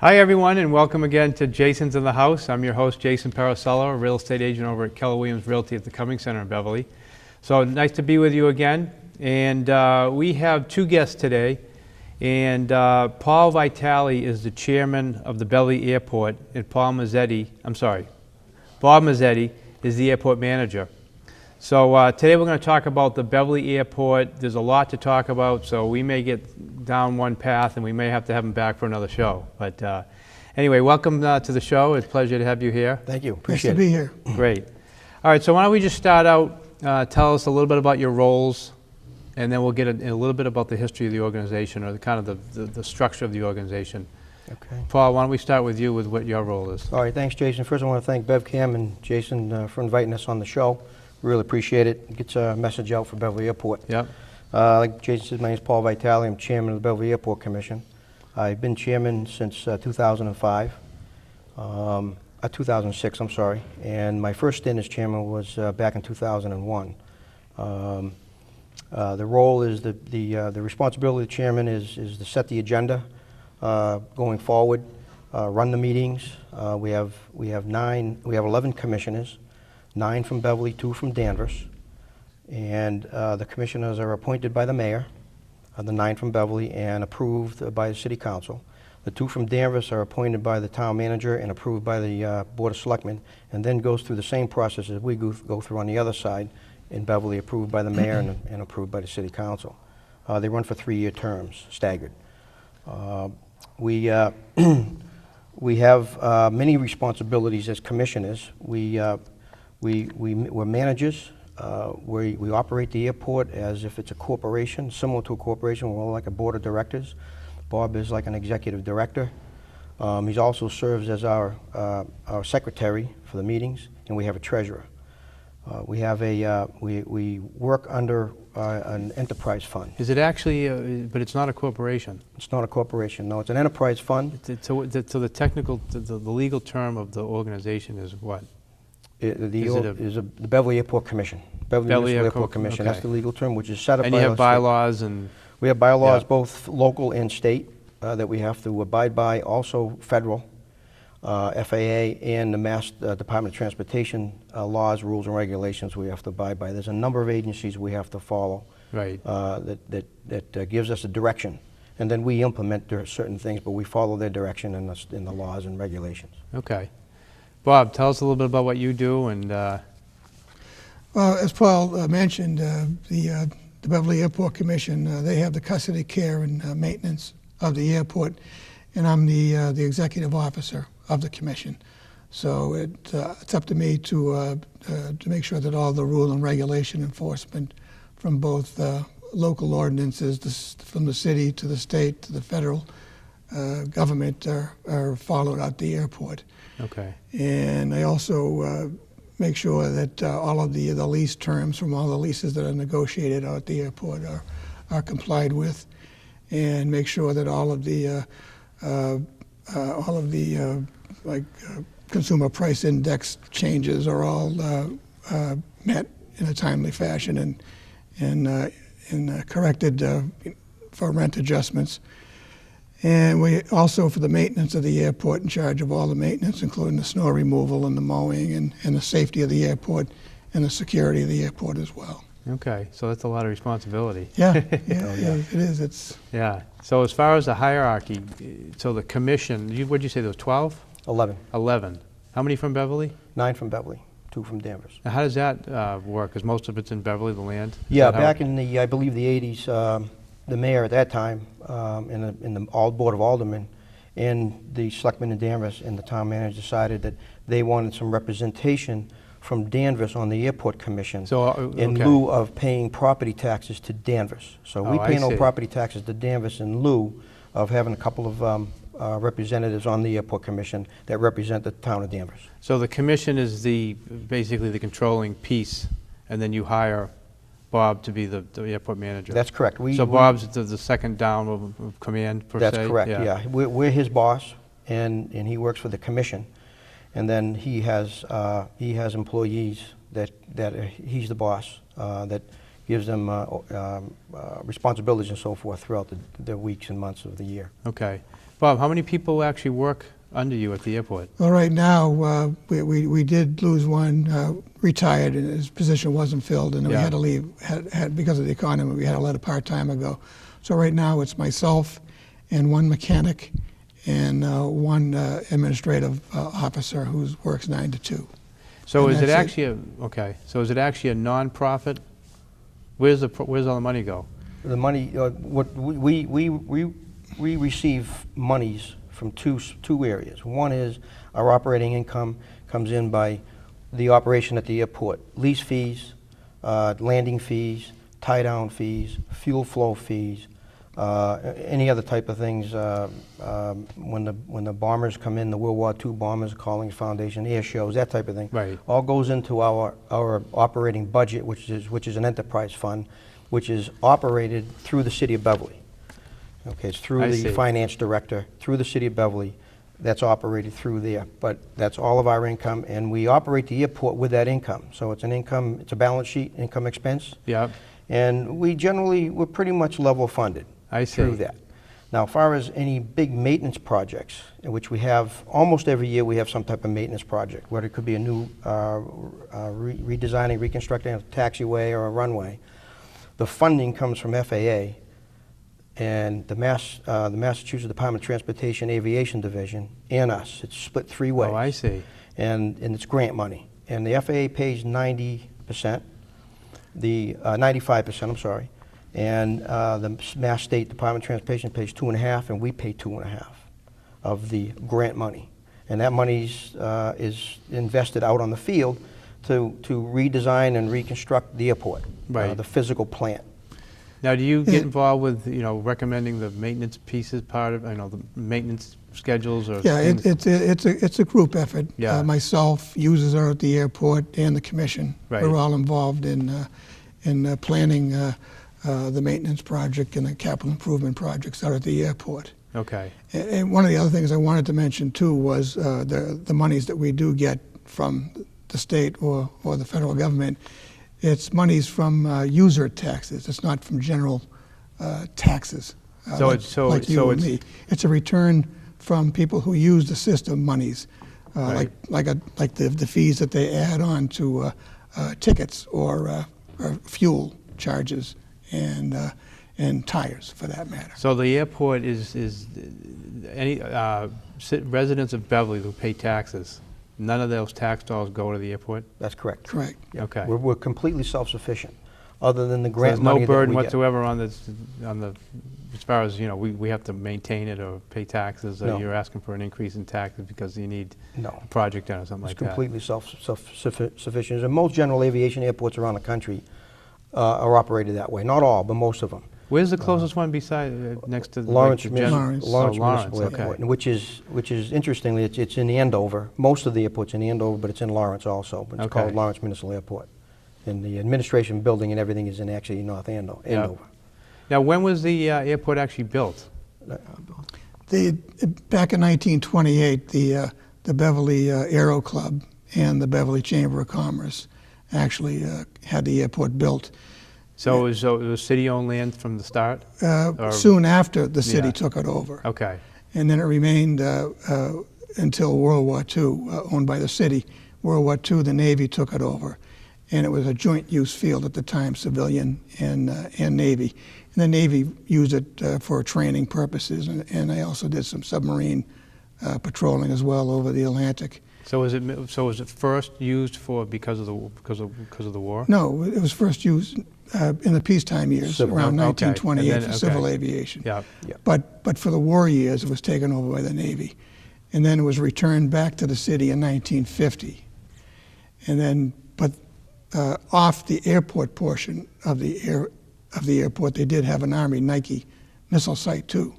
Hi everyone, and welcome again to Jason's in the House. I'm your host, Jason Parisella, a real estate agent over at Keller Williams Realty at the Cummings Center in Beverly. So nice to be with you again. And we have two guests today. And Paul Vitale is the chairman of the Beverly Airport, and Bob Mezzetti is the airport manager. So today we're going to talk about the Beverly Airport. There's a lot to talk about, so we may get down one path and we may have to have him back for another show. But anyway, welcome to the show. It's a pleasure to have you here. Thank you. Appreciate Nice to be here. Great. All right, so why don't we just start out, tell us a little bit about your roles, and then we'll get a little bit about the history of the organization, or the kind of the structure of the organization. Okay. Paul, why don't we start with you with what your role is? All right, thanks, Jason. First, I want to thank BevCam and Jason for inviting us on the show. Really appreciate it. It gets a message out for Beverly Airport. Yep. Like Jason said, my name is Paul Vitale. I'm chairman of the Beverly Airport Commission. I've been chairman since 2005, 2006, I'm sorry. And my first stint as chairman was back in 2001. The role is the responsibility of the chairman is to set the agenda going forward, run the meetings. We have 11 commissioners, 9 from Beverly, 2 from Danvers, and the commissioners are appointed by the mayor, the 9 from Beverly, and approved by the city council. The 2 from Danvers are appointed by the town manager and approved by the board of selectmen, and then goes through the same process as we go through on the other side in Beverly, approved by the mayor and approved by the city council. They run for 3-year terms, staggered. We have many responsibilities as commissioners. We're managers. We operate the airport as if it's a corporation, similar to a corporation. We're like a board of directors. Bob is like an executive director. He also serves as our secretary for the meetings, and we have a treasurer. We work under an enterprise fund. Is it actually, but it's not a corporation? It's not a corporation, no. It's an enterprise fund. So the technical, the legal term of the organization is what? The Beverly Airport Commission. Beverly Airport Commission. Okay. That's the legal term, which is set up by And you have bylaws and... We have bylaws, Yeah. both local and state, that we have to abide by, also federal, FAA, and the Mass Department of Transportation laws, rules, and regulations we have to abide by. There's a number of agencies we have to follow. Right. That gives us a direction. And then we implement certain things, but we follow their direction in the laws and regulations. Okay. Bob, tell us a little bit about what you do and... Well, as Paul mentioned, the Beverly Airport Commission, they have the custody, care, and maintenance of the airport, and I'm the executive officer of the commission. So it's up to me to make sure that all the rule and regulation enforcement from both local ordinances, from the city to the state to the federal government are followed at the airport. Okay. And I also make sure that all of the lease terms from all the leases that are negotiated out at the airport are complied with, and make sure that all of the consumer price index changes are all met in a timely fashion and corrected for rent adjustments. And we also, for the maintenance of the airport, in charge of all the maintenance, including the snow removal and the mowing and the safety of the airport and the security of the airport as well. Okay, so that's a lot of responsibility. Yeah, it is. Yeah. So as far as the hierarchy, so the commission, what did you say, there was 12? 11. 11. How many from Beverly? 9 from Beverly, 2 from Danvers. Now how does that work? Because most of it's in Beverly, the land? Yeah, back in the, I believe, the 80s, the mayor at that time, in the Board of Aldermen, and the selectmen in Danvers and the town manager decided that they wanted some representation from Danvers on the airport commission, So, in lieu of paying property taxes to Danvers. So we I pay no see. property taxes to Danvers in lieu of having a couple of representatives on the airport commission that represent the town of Danvers. So the commission is basically the controlling piece, and then you hire Bob to be the airport manager. That's correct. So Bob's the second down of command, per se? That's correct, yeah. We're his boss, and he works for the commission. And then he has employees that he's the boss, that gives them responsibilities and so forth throughout the weeks and months of the year. Okay. Bob, how many people actually work under you at the airport? Well, right now, we did lose one, retired, and his position wasn't filled, and we Yeah. had to leave, because of the economy, we had to let a part-time go. So right now, it's myself and one mechanic and one administrative officer who works 9 to 2. So And is it that's actually so is it actually a non-profit? Where's all the money go? The money, what we receive monies from two areas. One is our operating income comes in by the operation at the airport, lease fees, landing fees, tie-down fees, fuel flow fees, any other type of things. When the bombers come in, the World War II bombers, Collings Foundation, air shows, that type of thing. Right. All goes into our operating budget, which is an enterprise fund, which is operated through the City of Beverly. Okay, it's through I the see. finance director, through the City of Beverly. That's operated through there, but that's all of our income, and we operate the airport with that income. So it's an income, it's a balance sheet, income expense, Yeah, and we're pretty much level funded I see. through that. Now, as far as any big maintenance projects, in which we have, almost every year we have some type of maintenance project, whether it could be a new redesigning, reconstructing a taxiway or a runway. The funding comes from FAA and the Massachusetts Department of Transportation Aviation Division and us. It's split 3 ways. Oh, I see. And it's grant money. And the FAA pays 90%, the 95%, I'm sorry. And the Mass State Department of Transportation pays 2.5%, and we pay 2.5% of the grant money. And that money is invested out on the field to redesign and reconstruct the airport, Right. The physical plant. Now, do you get involved with, recommending the maintenance pieces part of, the maintenance schedules or Yeah, things? it's a group effort. Yeah. Myself, users are at the airport, and the commission. Right. We're all involved in planning the maintenance project and the capital improvement projects out at the airport. Okay. And one of the other things I wanted to mention too was the monies that we do get from the state or the federal government. It's monies from user taxes. It's not from general taxes. So like, it's- so- like you so and it's- me. It's a return from people who use the system monies, Right. like the fees that they add on to tickets or fuel charges and tires, for that matter. So the airport is any residents of Beverly who pay taxes, none of those tax dollars go to the airport? That's correct. Correct. Yeah. Okay. We're completely self-sufficient, other than the So grant there's money no that burden we get. whatsoever on the, as far as, we have to maintain it or pay taxes, or No. you're asking for an increase in taxes because you need No. a project done or something It's like that? completely self-sufficient. And most general aviation airports around the country are operated that way. Not all, but most of them. Where's the closest one beside, next to? Lawrence, like the gen- Lawrence. Lawrence Oh, Municipal Lawrence, Airport, okay. and which is interestingly, it's in Andover. Most of the airport's in Andover, but it's in Lawrence also. But it's Okay. called Lawrence Municipal Airport. And the administration building and everything is in actually North Andover. Yeah. Now, when was the airport actually built? Back in 1928, the Beverly Aero Club and the Beverly Chamber of Commerce actually had the airport built. So it was city-owned land from the start? Or- Soon after the city Yeah. took it over. Okay, And then it remained until World War II, owned by the city. World War II, the Navy took it over. And it was a joint use field at the time, civilian and Navy. And the Navy used it for training purposes, and they also did some submarine patrolling as well over the Atlantic. so was it first used because of the war? No, it was first used in the peacetime years, Civil. around Okay. 1928 And then- for civil okay. aviation. Yeah, But for the war years, it was taken over by the Navy. And then it was returned back to the city in 1950. And then, but off the airport portion of the airport, they did have an Army Nike missile site too,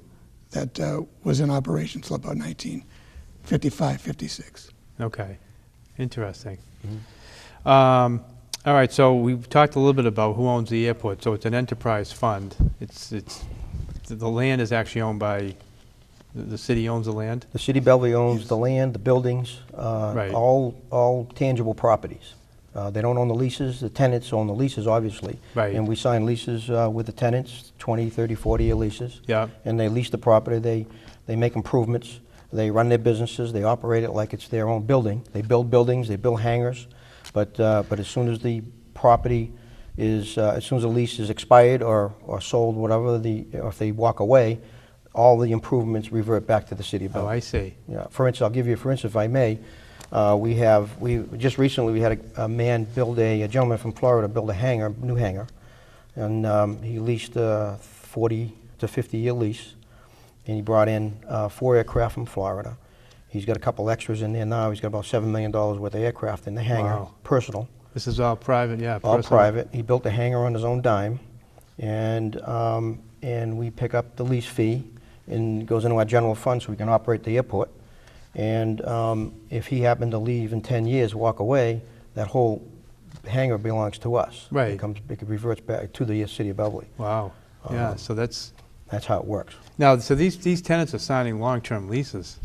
that was in operation till about 1955, 56. okay, interesting. Mm-hmm. All right, so we've talked a little bit about who owns the airport. So it's an enterprise fund. The land is actually owned by, the city owns the land? The city of Beverly owns the land, the buildings, Right. all tangible properties. They don't own the leases. The tenants own the leases, obviously. Right. And we sign leases with the tenants, 20, 30, 40-year leases. Yeah, And they lease the property. they make improvements, they run their businesses, they operate it like it's their own building. They build buildings, they build hangars, but as soon as the property is, as soon as the lease is expired or sold, whatever, or if they walk away, all the improvements revert back to the city of Oh, Beverly. I see. Yeah, for instance, I'll give you, for instance, if I may, we just recently, we had a man build a gentleman from Florida build a hangar, new hangar, and he leased a 40 to 50-year lease, and he brought in 4 aircraft from Florida. He's got a couple extras in there now. He's got about $7 million worth of aircraft in the hangar, Wow. personal. This is all private, yeah. All personal. private. He built the hangar on his own dime, and we pick up the lease fee, and it goes into our general fund so we can operate the airport. And if he happened to leave in 10 years, walk away, that whole hangar belongs to us. Right. It reverts back to the city of Beverly. Wow. Yeah, so that's... That's how it works. Now, so these tenants are signing long-term leases.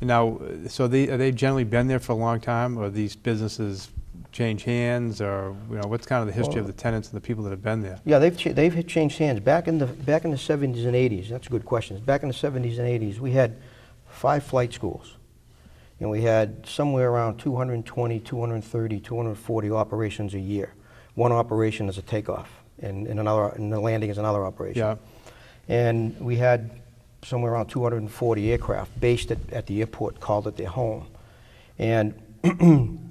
Now, so are they generally been there for a long time, or these businesses change hands, or what's kind of the history of the tenants and the people that have been there? Yeah, they've changed hands. Back in the 70s and 80s, that's a good question. Back in the 70s and 80s, we had 5 flight schools, and we had somewhere around 220, 230, 240 operations a year. One operation is a takeoff, and the landing is another operation. Yeah. And we had somewhere around 240 aircraft based at the airport, called it their home. And in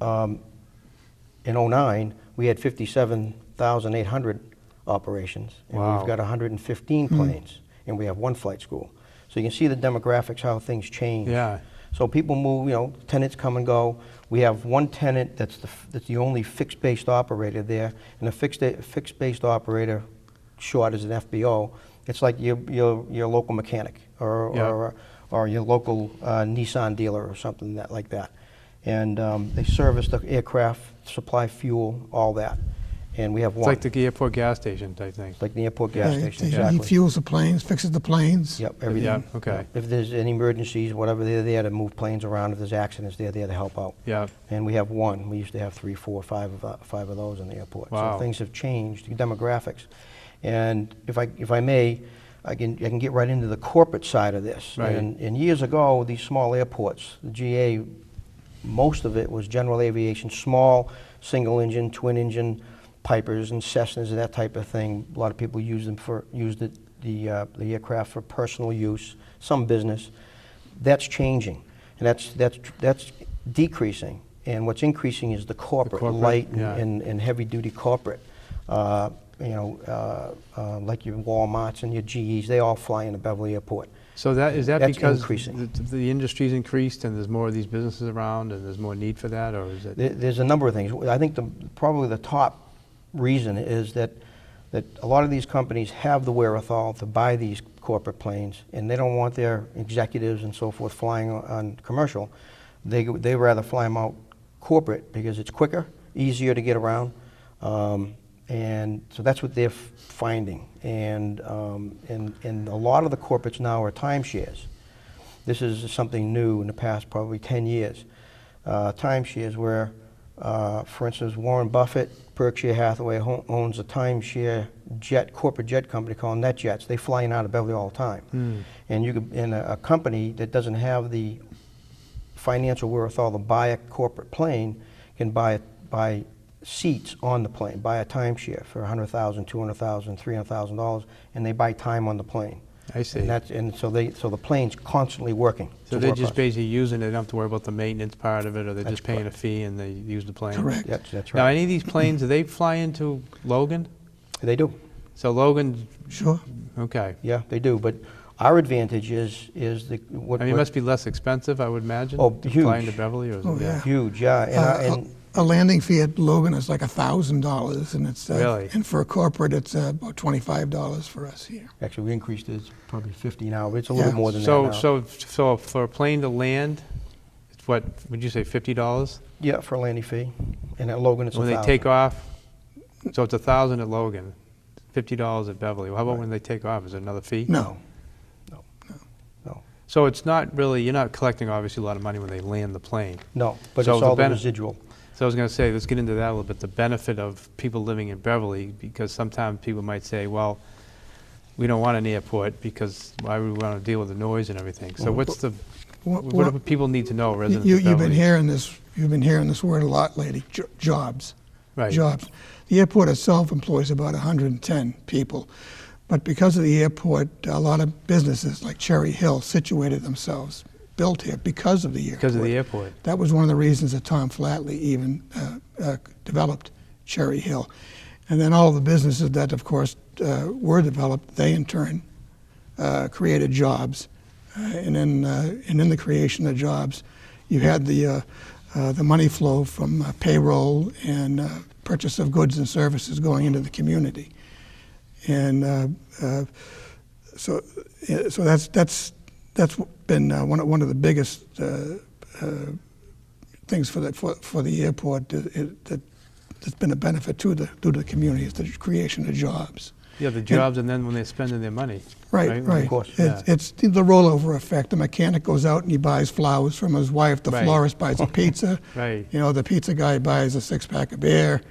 '09, we had 57,800 operations, and Wow. we've got 115 planes, and we have 1 flight school. So you can see the demographics, how things change. Yeah. So people move, tenants come and go. We have 1 tenant that's the only fixed-based operator there, and a fixed-based operator, short as an FBO, it's like your local mechanic or your local Nissan dealer or something like that. And they service the aircraft, supply fuel, all that. And we have It's 1. like the airport gas station type thing. Like the airport gas station, He exactly. fuels the planes, fixes the planes. Yep, everything. Yeah, okay. If there's any emergencies, whatever, they're there to move planes around. If there's accidents, they're there to help out. Yeah. And we have 1. We used to have 3, 4, 5 of those in the airport. Wow. So things have changed, the demographics. And if I may, I can get right into the corporate side of this. Right. And years ago, these small airports, the GA, most of it was general aviation, small single engine, twin engine, Pipers and Cessnas and that type of thing. A lot of people used the aircraft for personal use, some business. That's changing, and that's decreasing. And what's increasing is the corporate light yeah. and heavy duty corporate. Like your Walmarts and your GEs, they all fly into Beverly Airport. So is that That's because increasing. the industry's increased and there's more of these businesses around and there's more need for that, or is it? There's a number of things. I think probably the top reason is that a lot of these companies have the wherewithal to buy these corporate planes, and they don't want their executives and so forth flying on commercial. They rather fly them out corporate because it's quicker, easier to get around, and so that's what they're finding. And a lot of the corporates now are timeshares. This is something new in the past probably 10 years. Timeshares where, for instance, Warren Buffett, Berkshire Hathaway owns a timeshare corporate jet company called NetJets. They fly in out of Beverly all the time. And a company that doesn't have the financial wherewithal to buy a corporate plane can buy seats on the plane, buy a timeshare for $100,000, $200,000, $300,000, and they buy time on the plane. I see. So the plane's constantly working. So to they're work just on. basically using it, they don't have to worry about the maintenance part of it, or they're That's just paying correct. a fee and they use the plane? Correct. That's Now, right. any of these planes, do they fly into Logan? They do. So Logan, Sure. okay. Yeah, they do. But our advantage is what. I mean, it must be less expensive, I would imagine, Oh, than huge. flying to Beverly, or is Oh, it? yeah. Huge, yeah. And A landing fee at Logan is like $1,000, and it's Really? and for a corporate, it's about $25 for us here. actually, we increased it. It's probably 50 now, but it's a little Yeah. more than that So, now. so for a plane to land, it's what, would you say $50? Yeah, for a landing fee. And at Logan, it's When $1,000. they take off, so it's $1,000 at Logan, $50 at Beverly. Well, how about Right. when they take off? Is there another fee? No. So it's not really, you're not collecting obviously a lot of money when they land the plane. No, but So it's the all the bene- residual. So I was going to say, let's get into that a little bit, the benefit of people living in Beverly, because sometimes people might say, well, we don't want an airport because why would we want to deal with the noise and everything? So what What- do people need to know, residents You've of been Beverly? hearing this. You've been hearing this word a lot lately. Jobs. Right. Jobs. The airport itself employs about 110 people, but because of the airport, a lot of businesses like Cherry Hill situated themselves, built here because of the airport. Because of the airport. That was one of the reasons that Tom Flatley even developed Cherry Hill. And then all the businesses that, of course, were developed, they in turn created jobs. And in the creation of jobs, you had the money flow from payroll and purchase of goods and services going into the community. And so that's been one of the biggest things for the airport that's been a benefit to the community is the creation of jobs. Yeah, the jobs, and then when they're spending their money. Right. Of course. It's the rollover effect. The mechanic goes out and he buys flowers from his wife. The Right. florist buys a pizza. Right. You know, the pizza guy buys a six-pack of beer.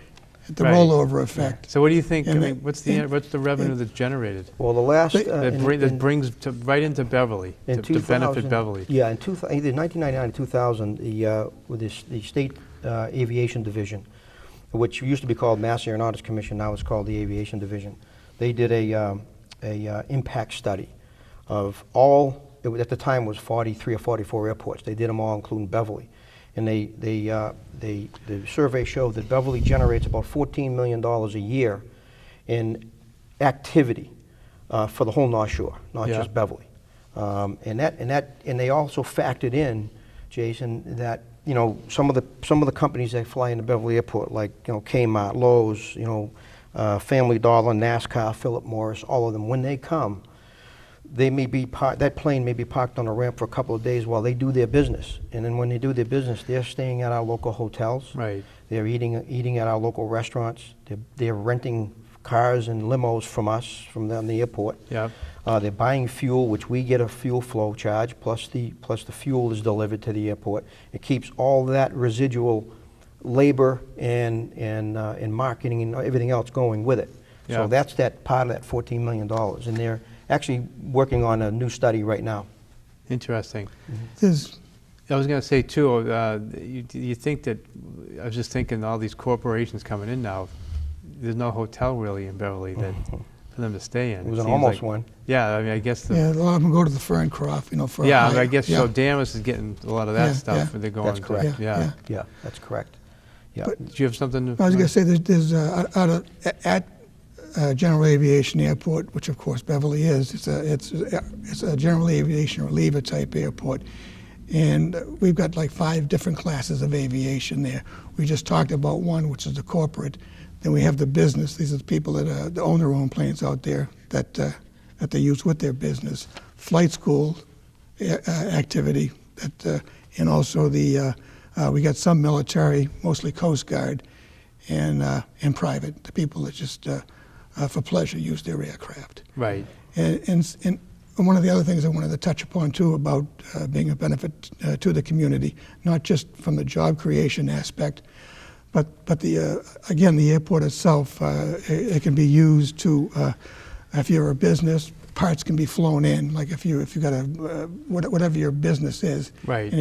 The Right. rollover effect. So what do you think, And what's the revenue that's generated? Well, the last... That brings right into Beverly, in to benefit 2000 Beverly. Yeah, either 1999 and 2000, with the State Aviation Division, which used to be called Mass Aeronautics Commission, now it's called the Aviation Division. They did a impact study of all, at the time was 43 or 44 airports. They did them all, including Beverly. And the survey showed that Beverly generates about $14 million a year in activity for the whole North Shore, not Yeah. just Beverly. And they also factored in, Jason, that some of the companies that fly into Beverly Airport, like Kmart, Lowe's, Family Dollar, NASCAR, Philip Morris, all of them, when they come, they may be that plane may be parked on a ramp for a couple of days while they do their business. And then when they do their business, they're staying at our local hotels. Right. They're eating at our local restaurants. They're renting cars and limos from us, from the airport. Yeah. They're buying fuel, which we get a fuel flow charge, plus the fuel is delivered to the airport. It keeps all that residual labor and marketing and everything else going with it. Yeah. So that's that part of that $14 million. And they're actually working on a new study right now. Interesting. There's I was going to say too, you think that, I was just thinking all these corporations coming in now, there's no hotel really in Beverly that for them to stay in. It was an seems almost like- one. Yeah, I mean, I guess a lot of them go to the Ferncroft, for a yeah, I higher- guess yeah. so. Damas is getting a lot of that Yeah, stuff yeah. when they're going That's to. correct. Yeah. Yeah, that's correct. Yeah. But- Do you have something? I was going to say there's at General Aviation Airport, which of course Beverly is. It's a general aviation reliever type airport, and we've got like 5 different classes of aviation there. We just talked about one, which is the corporate. Then we have the business. These are the people that own their own planes out there that they use with their business. Flight school activity, and also we got some military, mostly Coast Guard, and private, the people that just for pleasure use their aircraft. Right. And one of the other things I wanted to touch upon too about being a benefit to the community, not just from the job creation aspect, but again, the airport itself, it can be used to, if you're a business, parts can be flown in. Like if you got whatever your business is, Right. and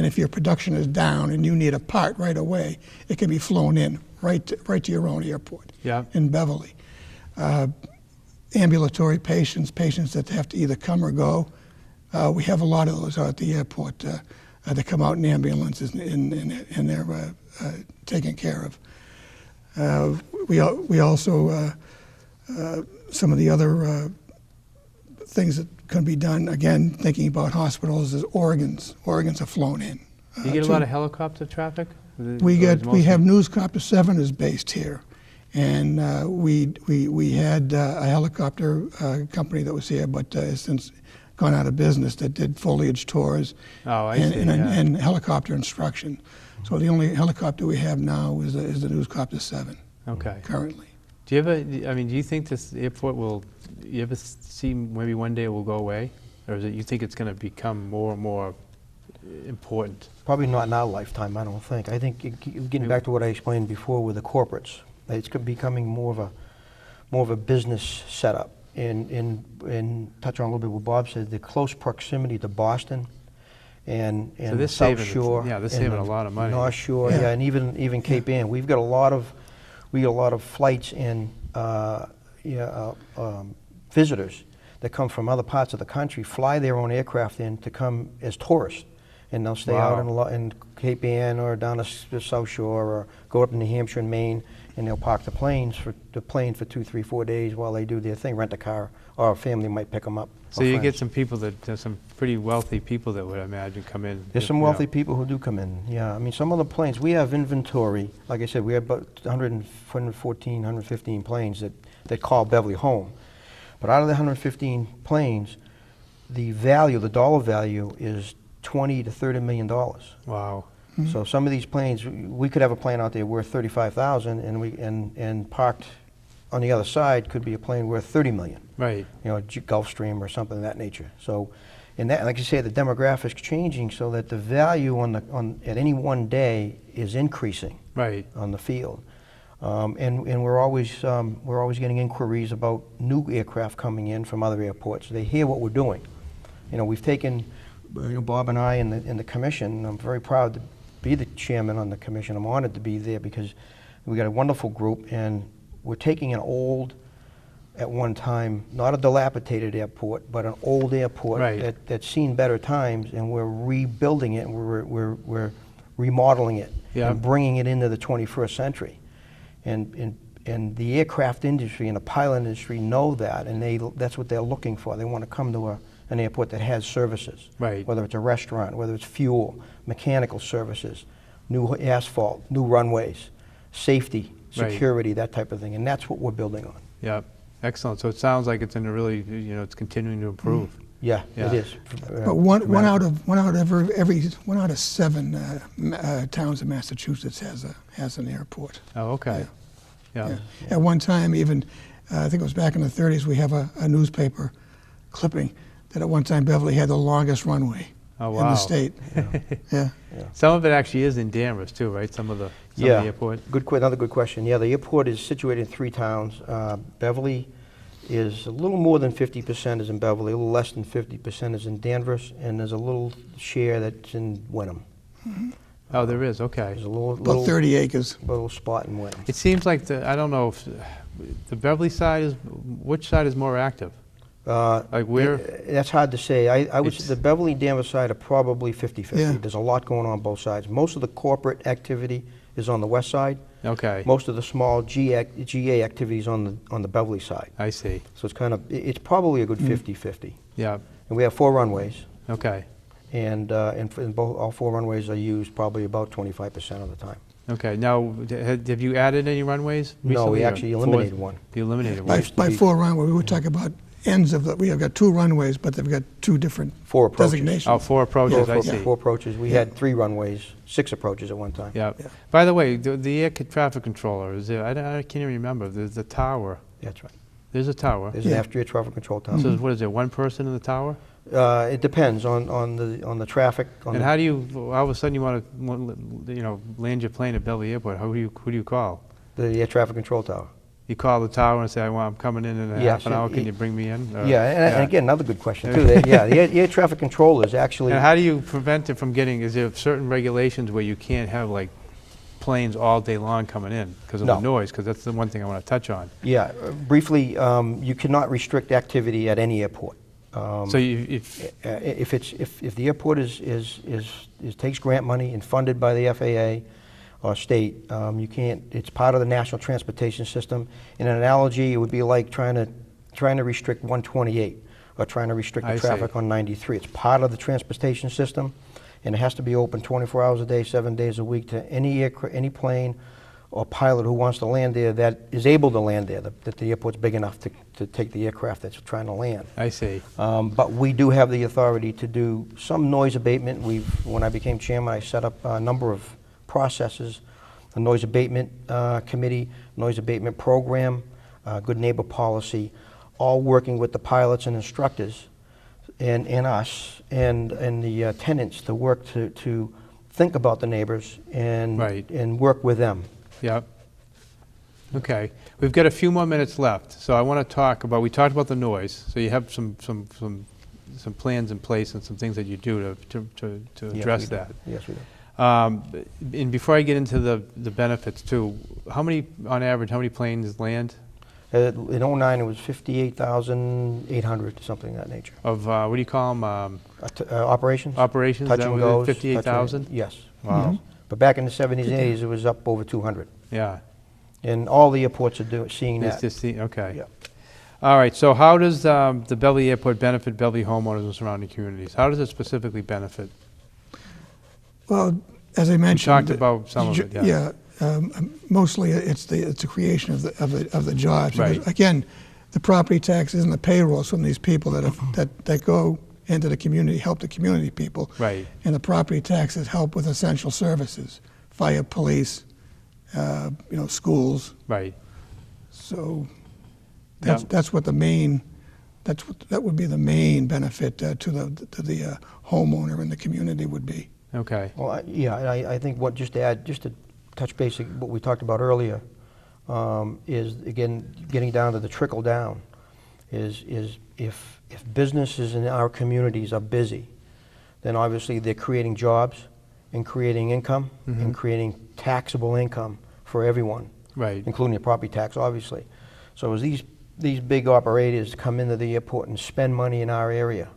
if your production is down and you need a part right away, it can be flown in right to your own airport. Yeah. In Beverly. Ambulatory patients that have to either come or go. We have a lot of those out at the airport that come out in ambulances and they're taken care of. We also, some of the other things that can be done, again, thinking about hospitals, is organs. Organs are flown in. Do you get a lot of helicopter traffic? We have Newscopter 7 is based here, and we had a helicopter company that was here, but has since gone out of business, that did foliage tours and helicopter instruction. So the only helicopter we have now is the Newscopter 7. Okay. Currently. Do you think this airport will? You ever see maybe one day it will go away, or is it you think it's going to become more and more important? Probably not in our lifetime, I don't think. I think getting back to what I explained before with the corporates, it's becoming more of a business setup, and touch on a little bit what Bob said, the close proximity to Boston and So the they're South saving, Shore. yeah, they're and saving the a lot of money. North Shore, Yeah. yeah, and even Cape Ann. We get a lot of flights and visitors that come from other parts of the country, fly their own aircraft in to come as tourists. And they'll stay out in Cape Ann or down the South Shore or go up to New Hampshire and Maine, and they'll park the plane for 2, 3, 4 days while they do their thing, rent a car, or a family might pick them up. So you get some people there's some pretty wealthy people that would imagine come in. There's some wealthy people who do come in, yeah. I mean, some of the planes, we have inventory, like I said, we have about 114, 115 planes that call Beverly home. But out of the 115 planes, the dollar value is $20 to $30 million. Wow. So some of these planes, we could have a plane out there worth $35,000, and parked on the other side could be a plane worth $30 million. Right. You know, a Gulfstream or something of that nature. So, and that, like you say, the demographics changing so that the value at any one day is increasing. Right. On the field. And we're always getting inquiries about new aircraft coming in from other airports. They hear what we're doing. You know, we've taken, Bob and I in the commission. I'm very proud to be the chairman on the commission. I'm honored to be there because we got a wonderful group, and we're taking an old, at one time, not a dilapidated airport, but an old airport Right. that's seen better times, and we're rebuilding it, and we're remodeling it, Yeah. and bringing it into the 21st century. And the aircraft industry and the pilot industry know that, and that's what they're looking for. They want to come to an airport that has services, Right. whether it's a restaurant, whether it's fuel, mechanical services, new asphalt, new runways, safety, Right. security, that type of thing, and that's what we're building on. Yeah. Excellent. So it sounds like it's in a really, it's continuing to improve. Yeah, Yeah. it is. But one out of 7 towns in Massachusetts has an airport. Oh, okay. Yeah. Yeah. At one time, even I think it was back in the 30s, we have a newspaper clipping that at one time Beverly had the longest runway Oh, in wow. the state. Yeah. Some of it actually is in Danvers too, right? Some of the airport. Another good question. Yeah, the airport is situated in 3 towns. Beverly is a little more than 50% is in Beverly, a little less than 50% is in Danvers, and there's a little share that's in Wenham. Oh, there is. Okay. There's a About 30 acres. little spot in Wenham. It seems like I don't know if the Beverly side which side is more active? Like where? That's hard to say. I would say It's- the Beverly and Danvers side are probably 50-50. Yeah. There's a lot going on both sides. Most of the corporate activity is on the west side. Okay. Most of the small GA activities on the Beverly side. I see. So it's probably a good 50-50. Yeah. And we have 4 runways, Okay. and all 4 runways are used probably about 25% of the time. Okay. Now, have you added any runways recently? No, we or actually eliminated one. You eliminated one. By 4 runway, we were talking about ends of we have got 2 runways, but they've got 2 different 4 approaches. designations. Oh, 4 approaches. I see. 4 approaches. We had 3 runways, 6 approaches at one time. Yeah. Yeah. By the way, the air traffic controller is there. I can't even remember. There's the tower. That's right. There's a tower. There's an Yeah. after-air traffic control tower. So what is there? One person in the tower? It depends on the traffic. And how do you? All of a sudden, you want to, land your plane at Beverly Airport? Who do you call? The air traffic control tower. You call the tower and say, I'm coming in a Yeah, half an so hour. Can you bring me in? Or- And again, another good question too. The air traffic controllers actually. And how do you prevent it from getting? Is there certain regulations where you can't have like planes all day long coming in because of No. the noise? Because that's the one thing I want to touch on. Yeah, briefly, you cannot restrict activity at any airport. So if If the airport takes grant money and funded by the FAA or state, you can't. It's part of the national transportation system. In an analogy, it would be like trying to restrict 128 or trying to restrict the I traffic see. on 93. It's part of the transportation system, and it has to be open 24 hours a day, 7 days a week to any plane or pilot who wants to land there that is able to land there, that the airport's big enough to take the aircraft that's trying to land. I see. But we do have the authority to do some noise abatement. When I became chairman, I set up a number of processes, a noise abatement committee, noise abatement program, good neighbor policy, all working with the pilots and instructors and us and the tenants to work to think about the neighbors and Right. and work with them. Yeah. Okay, we've got a few more minutes left, so I want to talk about, we talked about the noise, so you have some plans in place and some things that you do to Yes, address we do. that. Yes, we do. And before I get into the benefits too, how many, on average, how many planes land In '09, it was 58,800, something of that nature. of, what do you call them, Operations? operations? Touch Is that and what it is? goes. 58,000? Yes. Wow. Yes. But back in the '70s and '80s, it was up over 200. Yeah. And all the airports are seeing It's that. just okay. Yeah. All right, so how does the Beverly Airport benefit Beverly homeowners and surrounding communities? How does it specifically benefit? Well, as I mentioned, talked about some of it, yeah. Mostly it's the creation of the jobs. Right. Because, again, the property taxes and the payrolls from these people that go into the community help the community people. Right. And the property taxes help with essential services, fire, police, schools. Right. So Yeah. that's what that would be the main benefit to the homeowner and the community would be. Okay. Well, I think just to touch base on what we talked about earlier, is again getting down to the trickle down. Is if businesses in our communities are busy, then obviously they're creating jobs and creating income and creating taxable income for everyone, Right. including the property tax, obviously. So as these big operators come into the airport and spend money in our area,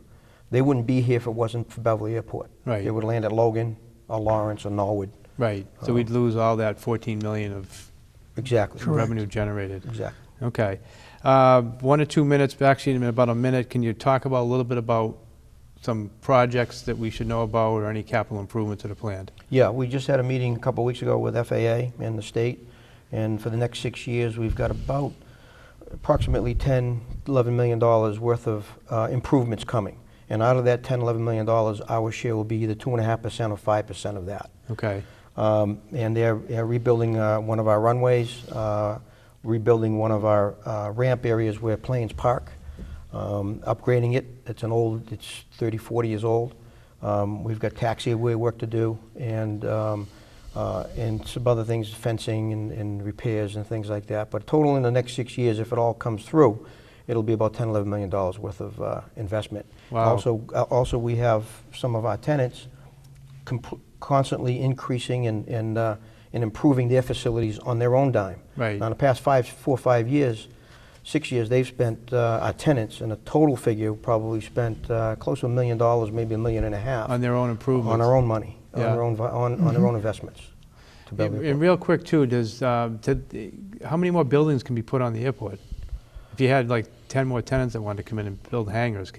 they wouldn't be here if it wasn't for Beverly Airport. Right. They would land at Logan or Lawrence or Norwood. Right. So we'd lose all that 14 million of Exactly. Correct. revenue generated. Exactly. Okay. 1 or 2 minutes, actually in about a minute, can you talk about a little bit about some projects that we should know about or any capital improvements that are planned? Yeah, we just had a meeting a couple of weeks ago with FAA and the state, and for the next 6 years, we've got about approximately $11 million worth of improvements coming. And out of that $11 million, our share will be either 2.5% or 5% of that. Okay. And they're rebuilding one of our runways, rebuilding one of our ramp areas where planes park, upgrading it. It's 30, 40 years old. We've got taxiway work to do, and some other things, fencing and repairs and things like that. But total in the next 6 years, if it all comes through, it'll be about $11 million worth of investment. Wow. Also, we have some of our tenants constantly increasing and improving their facilities on their own dime. Right. Now, in the past 4 or 5 years, 6 years, they've spent, our tenants, in a total figure, probably spent close to $1 million, maybe $1.5 million. On their own improvements. On their own money, Yeah. on their own investments. To Beverly And Airport. real quick too, how many more buildings can be put on the airport? If you had like 10 more tenants that wanted to come in and build hangars,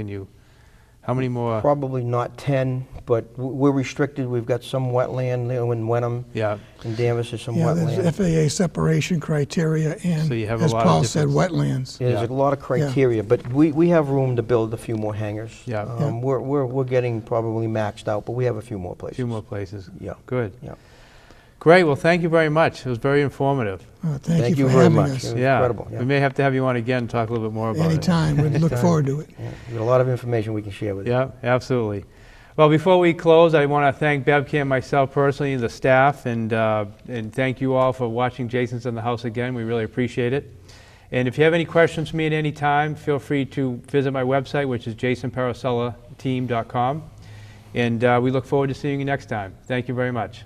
how many more? Probably not 10, but we're restricted. We've got some wetland in Wenham. Yeah. And Danvers is some Yeah, wetland. there's FAA separation criteria and, So you have a as lot of Paul said, difference. wetlands. There's Yeah. a lot of criteria, but we have room to build a few more hangars. Yeah. We're getting probably maxed out, but we have a few more A places. few more places. Yeah. Good. Yeah. Great. Well, thank you very much. It was very informative. Thank you for very having much. us. It was Yeah. incredible. Yeah. We may have to have you on again and talk a little bit more about Anytime, we'd look forward to it. Yeah. We've got a lot of information we can share with it. you. Yeah, absolutely. Well, before we close, I want to thank Bevcam and myself personally, and the staff, and thank you all for watching Jason's in the House again. We really appreciate it. And if you have any questions for me at any time, feel free to visit my website, which is jasonparisellateam.com. And we look forward to seeing you next time. Thank you very much.